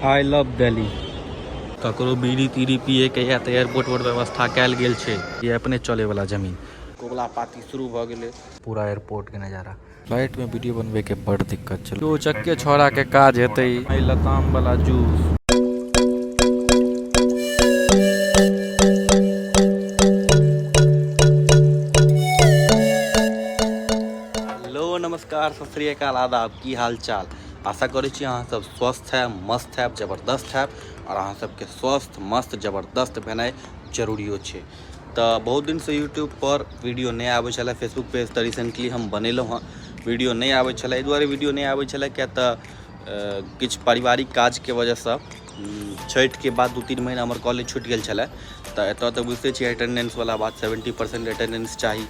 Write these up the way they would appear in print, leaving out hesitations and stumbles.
I love Delhi. ककरो बीड़ी तीड़ी पिए के या तो एयरपोर्ट पर व्यवस्था कैल गेल छै। ये अपने चले वाला जमीन कोबला पाती शुरू भ गेले। पूरा एयरपोर्ट के नजारा। फ्लाइट में वीडियो बनवे के बड़ दिक्कत छै। दो चक्के छोड़ा के काज हेतै। लताम वाला जूस। हेलो नमस्कार सत श्री अकाल आदाब की हाल चाल। आशा करै छी अहाँ सब स्वस्थ है, मस्त है, जबरदस्त है और अहाँ सबके स्वस्थ मस्त जबरदस्त भेनाइ जरूरियो छै। तो बहुत दिन से यूट्यूब पर वीडियो नहीं आबै छलै। फेसबुक पेज तो रिसेंटली हम बनेलहुँ हँ। वीडियो नहीं आबै छलै एहि दुआरे वीडियो नहीं आबै छलै किया तऽ किछु पारिवारिक काज के वजह से छठि के बाद 2-3 महीना हमर कॉलेज छूटि गेल छलै। तऽ एतऽ तऽ बुझिते छियै अटेंडेंस वाला बात, 70% अटेंडेंस चाही।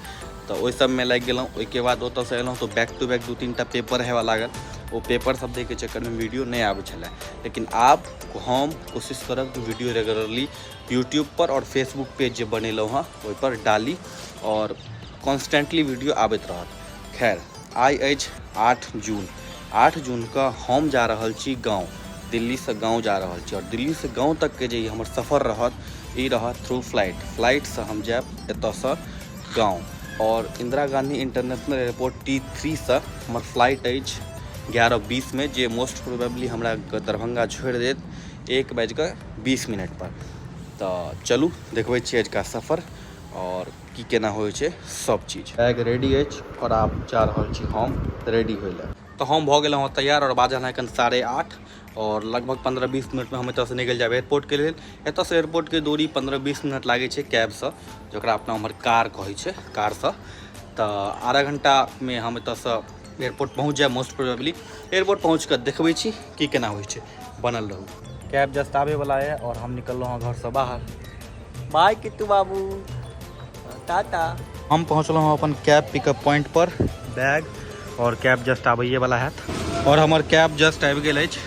तो ओहि सब में लागि गेलहुँ। ओहिके बाद ओतऽ से एलहुँ तो बैक टू बैक 2-3टा पेपर हेवा लागल। वो पेपर सब दे के चक्कर में वीडियो नहीं आबै छलै। लेकिन आब हम कोशिश करब कि वीडियो रेगुलरली यूट्यूब पर और फेसबुक पेज जे बनेलहुँ हँ ओहि पर डाली और कॉन्स्टेंटली वीडियो आबैत रहत। खैर आइ अछि 8 जून। 8 जून का हम जा रहल छी गाँव। दिल्ली से गाँव जा रहल छी और दिल्ली से गाँव तक के जे हमर सफ़र रहत ई रहत थ्रू फ्लाइट से हम जायब एतऽ से गाँव। और Indira Gandhi international airport T3 से हमर फ्लाइट अछि 11:20 में, जे मोस्ट प्रोबेबली हमरा दरभंगा छोड़ि देत 1:20 पर। तो चलू देखबै छी आजुका सफ़र और की केना होइ छै सब चीज। बैग रेडी अछि और आप जा रहल छी हम रेडी होइ लए। तो हम भऽ गेलहुँ हँ तैयार और बाजल हँ एखन 8:30 और लगभग 15-20 मिनट में हम एतऽ से निकलि जायब एयरपोर्ट के लेल। एतऽ से एयरपोर्ट के दूरी 15-20 मिनट लागै छै कैब से, जकरा अपना उम्हर कार कहै छै, कार से। तो आधा घंटा में हम एतऽ से एयरपोर्ट पहुँच जाए मोस्ट प्रोबेबली। एयरपोर्ट पहुँच कर देखबै छी की केना होइ छै। बनल रहू। कैब जस्ट आबे वाला है और हम निकललहुँ हँ घर से बाहर। बाय किट्टू बाबू, टाटा। हम पहुँचलहुँ हँ अपन कैब पिकअप पॉइंट पर। बैग और कैब जस्ट आबैए वाला है और हमार कैब जस्ट आबि गेल अछि।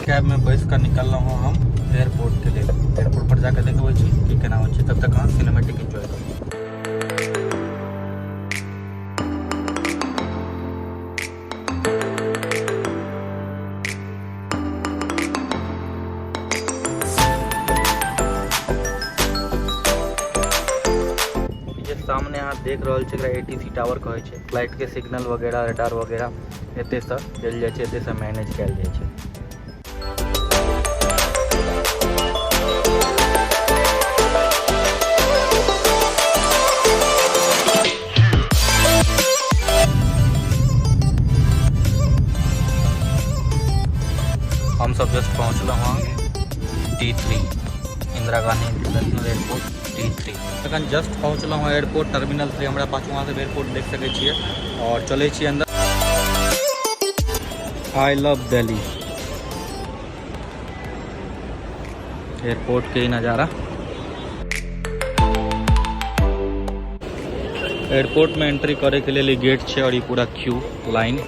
कैब में बैस कर निकललहुँ हँ हम एयरपोर्ट के लिए। एयरपोर्ट पर जाकर देखबै छी की केना होइ छै। तब तक अहाँ सिनेमेटिक एंजॉय करू। सामने अहाँ देख रहल छियै एकरा ATC टावर कहै छै। फ्लाइट के सिग्नल वगैरह रडार वगैरह एते से चलि जाइ छै, एते से मैनेज कयल जाइ छै। हम सब जस्ट पहुँचलहुँ हँ T3 Indira Gandhi international airport T3। अखन जस्ट पहुँचलहुँ हँ एयरपोर्ट टर्मिनल 3। हमरा पाछू वहाँ से एयरपोर्ट देख सकै छियै और चलै छी अंदर। I love Delhi. एयरपोर्ट के ही नज़ारा। एयरपोर्ट में एंट्री करे के लिए गेट छै और ये पूरा क्यू लाइन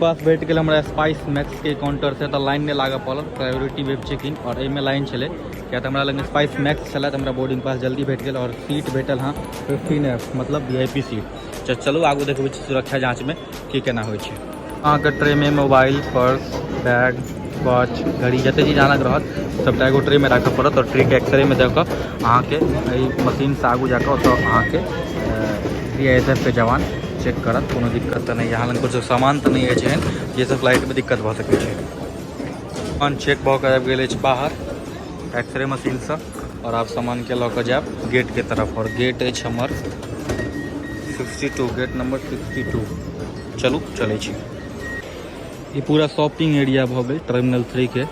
पास भेट गेल। हमरा स्पाइस मैक्स के काउंटर से तो लाइन नहीं लागऽ पड़ल। प्रायोरिटी वेब चेक इन और एहिमे लाइन छलै किया तऽ हमरा लग स्पाइस मैक्स छलै तऽ हमरा बोर्डिंग पास जल्दी भेट गेल और सीट भेटल हाँ 15F मतलब VIP सीट। चलू आगू देखबै छी सुरक्षा जाँच में की केना होइ छै। अहाँके ट्रे में मोबाइल, पर्स, बैग, वॉच, घड़ी जते चीज अहाँक रहत सबटा एगो ट्रे में राखऽ पड़त और ट्रे के एक्सरे में दऽ कऽ अहाँके मशीन से आगू जाकर ओतऽ अहाँके CISF के जवान चेक करत। कोनो दिक्कत तो नहीं, यहाँ लग कुछ सामान तो नहीं है ये सब फ्लाइट में दिक्कत भऽ सकै छै। सामान चेक भऽ कऽ आबि गेल अछि बाहर एक्सरे मशीन से और आप सामान के लऽ कऽ जायब गेट के तरफ और गेट अछि हमर 62, गेट नंबर 62। चलू चलै छी। ये पूरा शॉपिंग एरिया भऽ गेल टर्मिनल 3 के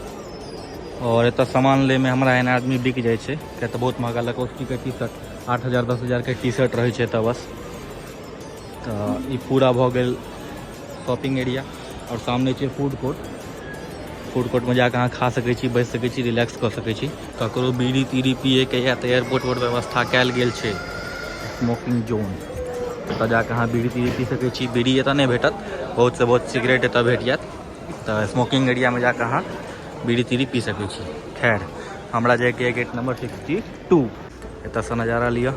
और एतऽ सामान ले में हमरा एहन आदमी बिक जाइ छै किया तऽ बहुत महंगा लकोस्टी के टी-शर्ट 8,000-10,000 के टी-शर्ट रहै छै। तऽ बस तो ये पूरा भऽ गेल शॉपिंग एरिया और सामने छै फूड कोर्ट। फूड कोर्ट में जाकर अहाँ खा सकै छी, बैस सकै छी, रिलैक्स कऽ सकै छी। ककरो बीड़ी तीड़ी पिए के या तऽ एयरपोर्ट पर व्यवस्था कैल गेल छै स्मोकिंग जोन। एतऽ जाकर अहाँ बीड़ी तीड़ी पी सकै छी। बीड़ी एतऽ नहीं भेटत, बहुत से बहुत सिगरेट एतऽ भेट जायत। तो स्मोकिंग एरिया में जाकर अहाँ बीड़ी तीड़ी पी सकै छी। खैर हमरा जाके गेट नंबर 62 एतऽ से नज़ारा लिअ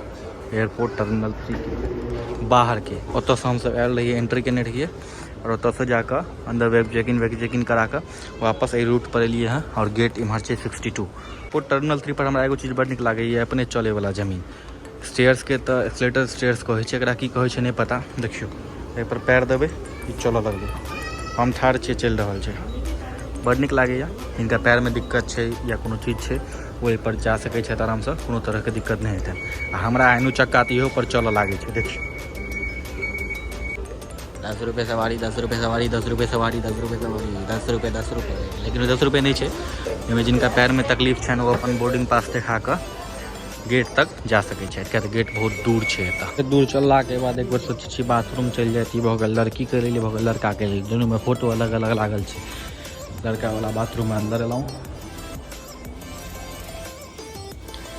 एयरपोर्ट टर्मिनल 3 के बाहर के। ओतऽ से हम सब आयल रहिए, एंट्री केने रहिए और ओतऽ से जाकर अंदर वेब चेक इन करा कर वापस एहि रूट पर एलिए हैं और गेट इम्हर छै 62। वो टर्मिनल 3 पर हमरा एगो चीज बड़ नीक लागैए, अपने चले वाला जमीन। स्टेयर्स के तो एक्सलेटर स्टेयर्स कहै छै, एकरा की कहै छै नहीं पता। देखियो एहि पर पैर देबै ई चलऽ लगलै, हम ठाढ़ छियै चलि रहल छै, बड़ नीक लागैए। जिनका पैर में दिक्कत छै या कोनो चीज छै ओहि पर जा सकै छै आराम से, कोनो तरह के दिक्कत नहीं हेतै। आ हमरा एहनो चक्का तऽ इहो पर चलऽ लागे छै, देखियो 10 रुपये सवारी 10 रुपये सवारी 10 रुपये सवारी 10 रुपये सवारी 10 रुपये 10 रुपये। लेकिन 10 रुपये नहीं है, एहिमे जिनका पैर में तकलीफ छनि वो अपन बोर्डिंग पास देखा कर गेट तक जा सकै छै, किया तऽ गेट बहुत दूर छै। एतऽ दूर चलला के बाद एक बार सोचै छी बाथरूम चलि जाती, भऽ गेल लड़की के लिए, भऽ गेल लड़का के लिए, दुनू में फोटो अलग अलग लागल छै। लड़का वाला बाथरूम में अंदर एलहुँ,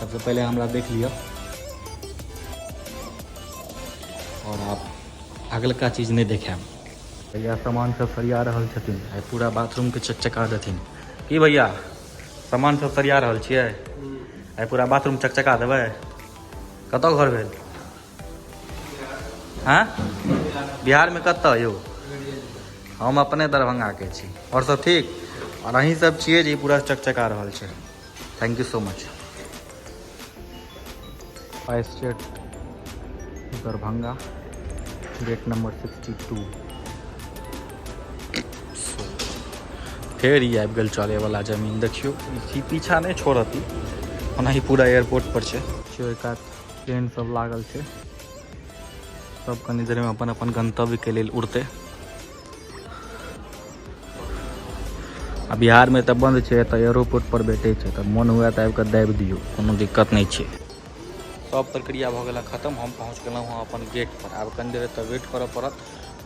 सबसे पहले हमरा देख लिया और आप अगलका चीज नहीं देखे। भैया सामान सब सरिया रहल छथिन, पूरा बाथरूम के चकचका देथिन। की भैया सामान सब सरिया रहल छियै, आइ पूरा बाथरूम चकचका देबै। कतऽ घर भेल? हाँ बिहार में कतऽ यौ? हम अपने दरभंगा के छी। और सब ठीक? और अहीं सब छियै जे पूरा चकचका रहल छै। Thank you so much. SpiceJet Darbhanga, gate number 62। फेर ई आबि गेल चले वाला जमीन। देखियो ई पीछा नहीं छोड़ती, ओना ही पूरा एयरपोर्ट पर छै। एक ट्रेन सब लागल छै, सब कनी देर में अपन अपन गंतव्य के लेल उड़ते। आ बिहार में तो बंद छै, तो एयरपोर्ट पर बैठे छै, तो मन हुआ तो आबि कऽ दाबि दियौ, कोनो दिक्कत नहीं छै। सब प्रक्रिया भऽ गेल खत्म, हम पहुँच गेलहुँ हँ अपन गेट पर। आब कनी देर तक वेट करऽ पड़त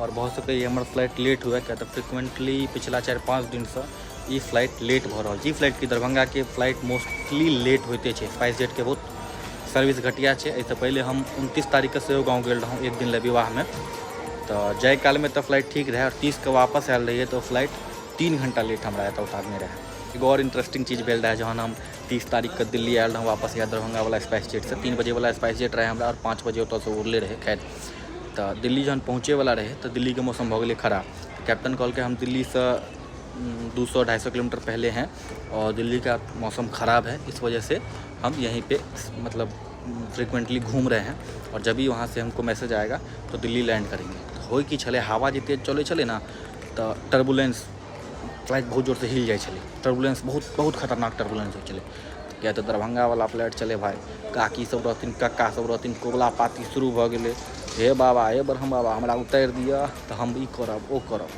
और भऽ सकैए हमर फ्लाइट लेट हुए, क्या तो फ्रिक्वेंटली पिछला 4-5 दिन से ई फ्लाइट लेट भऽ रहल छै। ई फ्लाइट की दरभंगा के फ्लाइट मोस्टली लेट होते छै। स्पाइस जेट के बहुत सर्विस घटिया छै। एहिसँ पहले हम 29 तारीख के सेहो गाँव गेल रहूँ एक दिन ले विवाह में, तो जाय काल में तो फ्लाइट ठीक रहे और 30 के वापस आयल रहिए तो फ्लाइट 3 घंटा लेट हमरा एतऽ उतारने रहे। एगो और इंटरेस्टिंग चीज़ भेल रहे, जहन हम 30 तारीख के दिल्ली आयल रहूँ वापस या दरभंगा वाला स्पाइस जेट से, 3 बजे वाला स्पाइस जेट रहे हमरा और 5 बजे ओतऽ से उड़ले रहे। खैर तो दिल्ली जहन पहुँचे वाला रहे तो दिल्ली के मौसम भऽ गेलै खराब। कैप्टन कहल के हम दिल्ली से 200-250 किलोमीटर पहले हैं और दिल्ली का मौसम ख़राब है, इस वजह से हम यहीं पे मतलब फ्रिक्वेंटली घूम रहे हैं और जब भी वहाँ से हमको मैसेज आएगा तो दिल्ली लैंड करेंगे। तो हो कि छले हवा जे तेज चले छले ना, तो टर्बुलेंस फ्लाइट बहुत जोर से हिल जाए छले। टर्बुलेंस बहुत खतरनाक टर्बुलेंस हो चले। क्या तो दरभंगा वाला फ्लाइट चले भाई, काकी सब रहथिन, कक्का सब रहथिन, कोबला पाती शुरू भऽ गेलै। हे बाबा हे ब्रह्म बाबा हमरा उतारि दिअ तो हम ई करब ओ करब।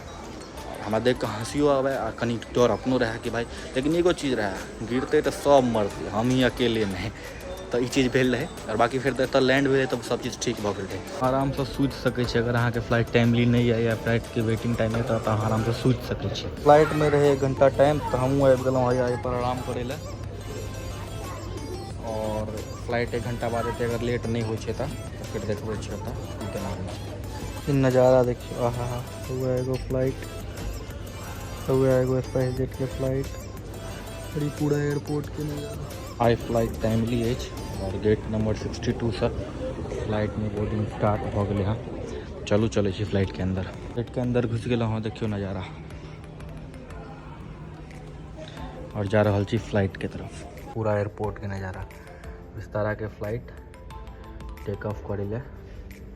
हमरा देख कऽ हँसियो आबे आ कनी डर अपनो रहे कि भाई, लेकिन एगो चीज़ रहे, गिरते तो सब मरते, हम ही अकेले नहीं। तो ई चीज़ भेल रहे और बाकी फिर एतऽ लैंड भेलै तो सब चीज़ ठीक भऽ गेल रहे। आराम से सुति सकै छी, अगर अहाँके फ्लाइट टाइमली नहीं है या फ्लाइट के वेटिंग टाइम है तो आराम से सुति सकै छी। फ्लाइट में रहे 1 घंटा टाइम, तो हमहूँ आबि गेलहुँ है पर आराम करे ला। और फ्लाइट 1 घंटा बाद एते अगर लेट नहीं हो तो फिर देखबै छी ओतऽ केना होइ छै। नज़ारा देखियो, आहा हुआ एगो फ्लाइट, हुआ एगो स्पाइस जेट के फ्लाइट और ई पूरा एयरपोर्ट के नज़ारा। आई फ्लाइट टाइमली अछि और गेट नंबर 62 से फ्लाइट में बोर्डिंग स्टार्ट भऽ गेलै हँ। चलू चलै छी फ्लाइट के अंदर। फ्लाइट के अंदर घुस गेलहुँ हँ, देखियो नज़ारा और जा रहल छी फ्लाइट के तरफ। पूरा एयरपोर्ट के नज़ारा, विस्तारा के फ्लाइट टेक ऑफ करे ले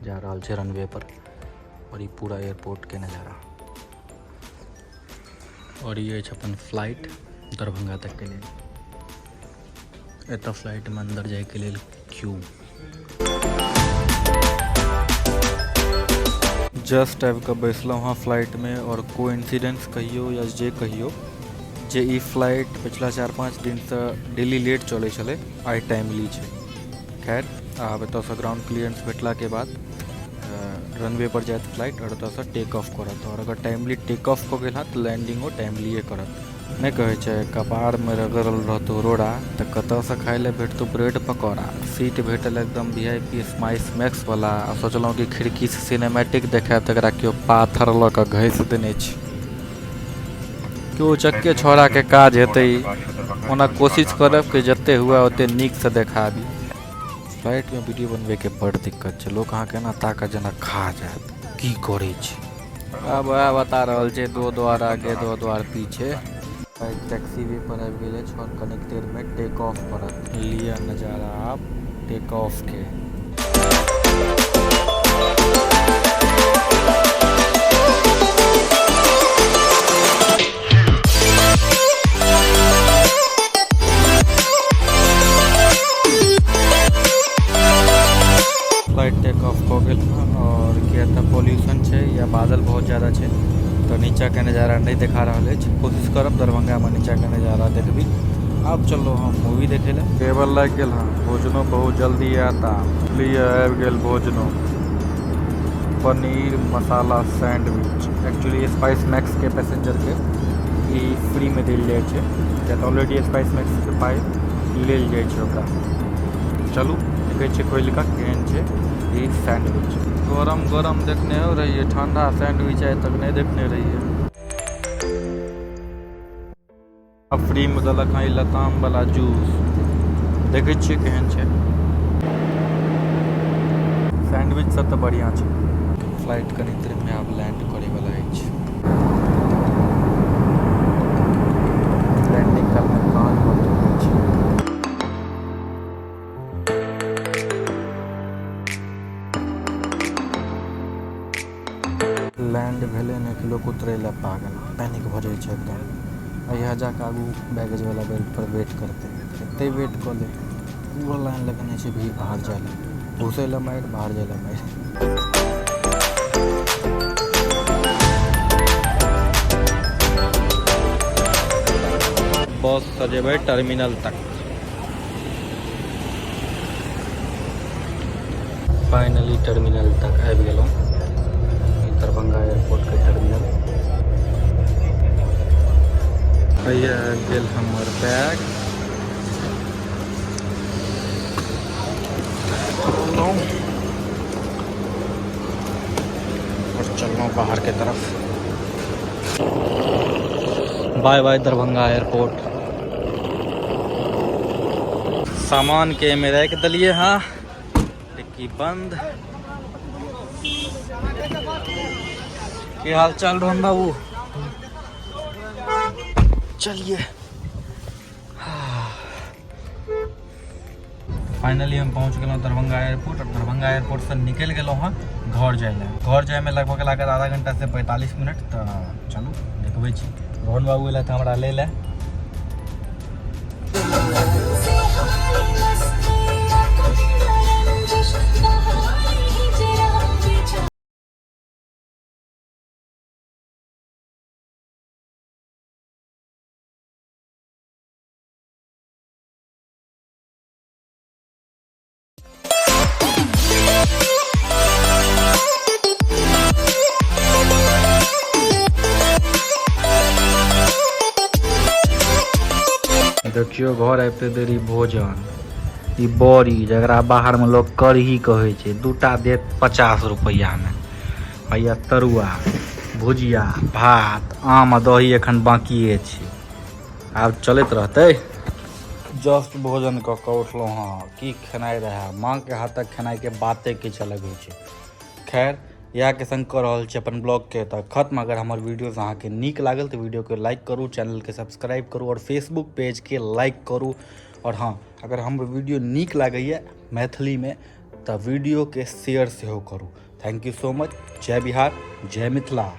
जा रहल छै रनवे पर और ये पूरा एयरपोर्ट के नज़ारा। और ये अपन फ्लाइट दरभंगा तक के लिए। एतऽ फ्लाइट में अंदर जाए के लिए क्यू। जस्ट आबि कऽ बैसलहुँ हँ फ्लाइट में और कोइंसिडेंस कहियो या जे कहियो जे ई फ्लाइट पिछला 4-5 दिन से डेली लेट चलै छलै, आइ टाइमली छै। खैर आब एतऽ से ग्राउंड क्लियरेंस भेटला के बाद रनवे पर जायत फ्लाइट और एतऽ से टेक ऑफ करत। और अगर टाइमली टेक ऑफ कऽ गेल हँ तो लैंडिंगो टाइमलिए करत। नहीं कहै छै कपार में रगड़ल रहतौ रोड़ा तो कतऽ से खाय ले भेटतौ ब्रेड पकौड़ा। सीट भेटल एकदम VIP स्माइस मैक्स वाला। सोचलहुँ कि खिड़की से सिनेमैटिक देखायब, तकरा केओ पाथर लऽ कऽ घसि देने छै। केओ चक्के छौड़ा के काज हेतै, ओना कोशिश करब कि जते हुआ ओते नीक से देखाबी। फ्लाइट में वीडियो बनबे के बड़ दिक्कत छै, लोग अहाँ केना ताकत जेना खा जायत की करै छै। अब बता रहल छै 2 द्वार आगे 2 द्वार पीछे। टैक्सी वे पर आबि गेल अछि और कनेक देर में टेक ऑफ करत। लिया नज़ारा आप टेक ऑफ के। फ्लाइट टेक ऑफ हो गेल और किया तऽ पॉल्यूशन छै या बादल बहुत ज़्यादा छै तो नीचा के नज़ारा नहीं दिखा रहा है। कोशिश करब दरभंगा में नीचा के नज़ारा देखबी। अब चलो हम मूवी देखे ले। टेबल लग गेल हाँ, भोजनो बहुत जल्दी आता। लिए आबि गेल भोजनो, paneer masala sandwich. Actually spice max के पैसेंजर के ई फ्री में दिल जाए छै, किया ऑलरेडी स्पाइस मैक्स के पाई लेल जाए छै ओकरा। चलू देखै छियै खोलि कऽ केहन छै ई सैंडविच। गरम गरम देखने हो रहिए, ठंडा सैंडविच आइ तक नहीं देखने रहिए। अब फ्री में देलक हँ लताम वाला जूस, देखै छियै केहन छै। सैंडविच सब तऽ बढ़िया छै। फ्लाइट कनी देर में आब लैंड करे वाला अछि। लैंडिंग काल में कान बंद हो छै। लैंड भेले ने कि लोग उतरे ला पागल, पैनिक भ जाए छै एकदम। यहाँ जाके आगू बैगेज वाला बेल्ट पर वेट करते एते वेट कर ले। पूरा लाइन लगने छै भीड़, बाहर जाए ला घुसे ला मारि, बाहर जाए ला मारि। बस सजेबै टर्मिनल तक। फाइनली टर्मिनल तक आबि गेलहुँ, दरभंगा एयरपोर्ट के टर्मिनल। भैया आबि गेल हमर बैग। और चलना बाहर के तरफ। Bye bye Darbhanga airport. सामान के में रख दिलिए हाँ, डिक्की बंद। की हाल चाल रोहन बाबू? चलिए फाइनली हम पहुंच गए दरभंगा एयरपोर्ट। और दरभंगा एयरपोर्ट से निकल गए हाँ घर जाए ला। घर जाए में लगभग लागत आधा घंटा से 45 मिनट। तो चलू देखबै छी। रोहन बाबू एला तो हमरा ले ला। देखियो घर आबते देरी भोजन, ई बड़ी जरा बाहर में लोग कढ़ी कहे छै, दूटा देत 50 रुपया में। भैया तरुआ भुजिया भात आम दही एखन बाकिए छै, आब चलत रहते। जस्ट भोजन क के उठलहुँ हाँ, की खेनाइ रहे। माँ के हाथक खेनाइ के बाते किछु अलग होइ छै। खैर इएह के संग कऽ रहल छी अपन ब्लॉग के तऽ खत्म। अगर हमर वीडियोज अहाँके नीक लागल तऽ वीडियो के लाइक करू, चैनल के सब्सक्राइब करू और फेसबुक पेज के लाइक करू। और हाँ, अगर हमर वीडियो नीक लागैए मैथिली में तऽ वीडियो के शेयर सेहो करू। Thank you so much. जय बिहार, जय मिथिला।